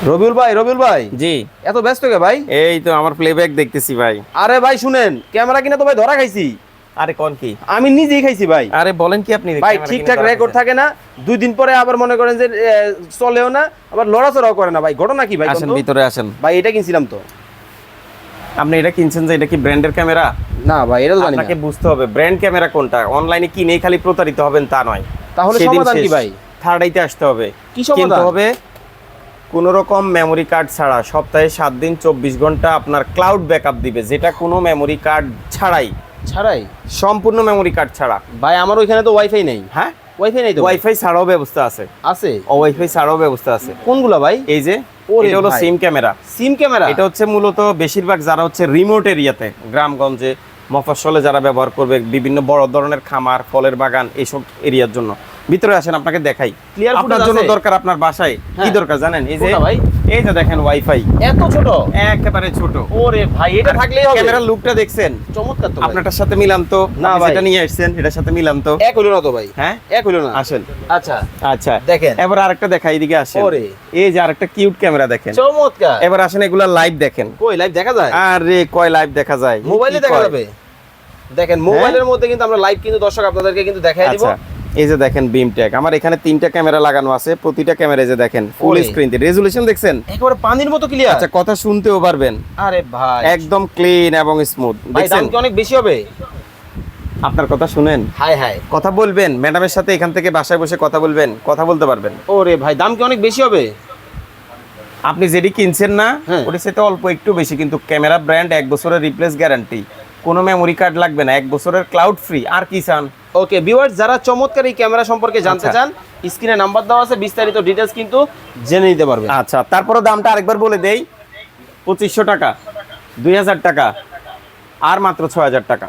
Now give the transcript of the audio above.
রবিউল ভাই জি, এত ব্যস্ত কে ভাই? এই তো আমার প্লেব্যাক দেখতেছি ভাই। আরে ভাই শুনেন, ক্যামেরা কিনা তো ভাই ধরা খাইছি। আরে কোন কি? আমি নিজেই খাইছি ভাই। আরে বলেন কি আপনি? ভাই ক্যামেরা ঠিকঠাক কিনে ধরা রেকর্ড খাইছেন? থাকে না, 2 দিন পরে আবার মনে করেন যে চলেও না, আবার লড়াচড়াও করে না ভাই। ঘটনা কি ভাই? আসেন ভিতরে আসেন। ভাই এটা কিনছিলাম তো। আপনি এটা কিনছেন যে এটা কি ব্র্যান্ডের ক্যামেরা? না ভাই এটা তো জানি না। আপনাকে বুঝতে হবে ব্র্যান্ড ক্যামেরা কোনটা। অনলাইনে কিনেই খালি প্রতারিত হবেন তা নয়। তাহলে সেদিন সমাধান কি শেষ। ভাই? থার্ড আইতে আসতে হবে। কি সমাধান? কিনতে হবে কোনো রকম মেমোরি কার্ড ছাড়া সপ্তাহে 7 দিন 24 ঘন্টা আপনার ক্লাউড ব্যাকআপ দিবে, যেটা কোনো মেমোরি কার্ড ছাড়াই, সম্পূর্ণ মেমোরি কার্ড ছাড়া। ভাই আমার ওইখানে তো ওয়াইফাই নেই। হ্যাঁ, ওয়াইফাই নেই তো। ওয়াইফাই ছাড়াও ব্যবস্থা আছে। আছে? ওয়াইফাই ছাড়াও ব্যবস্থা আছে। কোনগুলা ভাই? এই যে ওরে এটা হলো ভাই। সিম ক্যামেরা। সিম ক্যামেরা? এটা হচ্ছে মূলত বেশিরভাগ যারা হচ্ছে রিমোট এরিয়াতে, গ্রামগঞ্জে, মফস্বলে যারা ব্যবহার করবে, বিভিন্ন বড় ধরনের খামার, ফলের বাগান, এইসব এরিয়ার জন্য। ভিতরে আসেন, আপনাকে দেখাই। Clear আপনার footage জন্য আছে? দরকার, আপনার বাসায় কি হ্যাঁ। দরকার জানেন? এই যে কোনটা ভাই? এই যে দেখেন ওয়াইফাই এত ছোট? একেবারে ছোট। ওরে ভাই এটা থাকলেই হবে। ক্যামেরার লুকটা দেখছেন? চমৎকার তো ভাই। আপনারটার সাথে মিলান তো। না আপনি ভাই। যেটা নিয়ে আসছেন এটার সাথে মিলান তো। এক হইলো না তো ভাই। হ্যাঁ, এক হইলো না। আসেন। আচ্ছা আচ্ছা দেখেন। এবার আরেকটা দেখাই, এদিকে আসেন। ওরে। এই যে আরেকটা কিউট ক্যামেরা দেখেন। চমৎকার। এবার আসেন এগুলা লাইভ দেখেন। কই লাইভ দেখা যায়? আরে কয় লাইভ দেখা যায়? মোবাইলে কি দেখা কয়? যাবে? দেখেন মোবাইলের মধ্যে কিন্তু আমরা লাইভ কিন্তু দর্শক আপনাদেরকে কিন্তু দেখাই দিব। আচ্ছা এই যে দেখেন বিম ট্যাগ, আমার এখানে 3টা ক্যামেরা লাগানো আছে। প্রতিটা ক্যামেরায় যে দেখেন ফুল ওরে। স্ক্রিন দিয়ে রেজুলেশন দেখছেন? একেবারে পানির মতো ক্লিয়ার। আচ্ছা কথা শুনতেও পারবেন, আরে ভাই একদম ক্লিন এবং স্মুথ। ভাই দেখছেন? দাম কি অনেক বেশি হবে? আপনার কথা শুনেন, হাই হাই। কথা বলবেন ম্যাডামের সাথে, এখান থেকে বাসায় বসে কথা বলবেন, কথা বলতে পারবেন। ওরে ভাই দাম কি অনেক বেশি হবে? আপনি যেটি কিনছেন না হ্যাঁ। ওটার সাথে অল্প একটু বেশি, কিন্তু ক্যামেরা ব্র্যান্ড, 1 বছরের রিপ্লেস গ্যারান্টি, কোনো মেমোরি কার্ড লাগবে না, 1 বছরের ক্লাউড ফ্রি। আর কি চান? ওকে ভিউয়ার্স, যারা চমৎকার এই ক্যামেরা সম্পর্কে জানতে আচ্ছা। চান, স্ক্রিনে নাম্বার দেওয়া আছে, বিস্তারিত ডিটেইলস কিন্তু জেনে নিতে পারবেন। আচ্ছা তারপরে দামটা আরেকবার বলে দেই। 2500 টাকা, 2000 টাকা, আর মাত্র 6000 টাকা।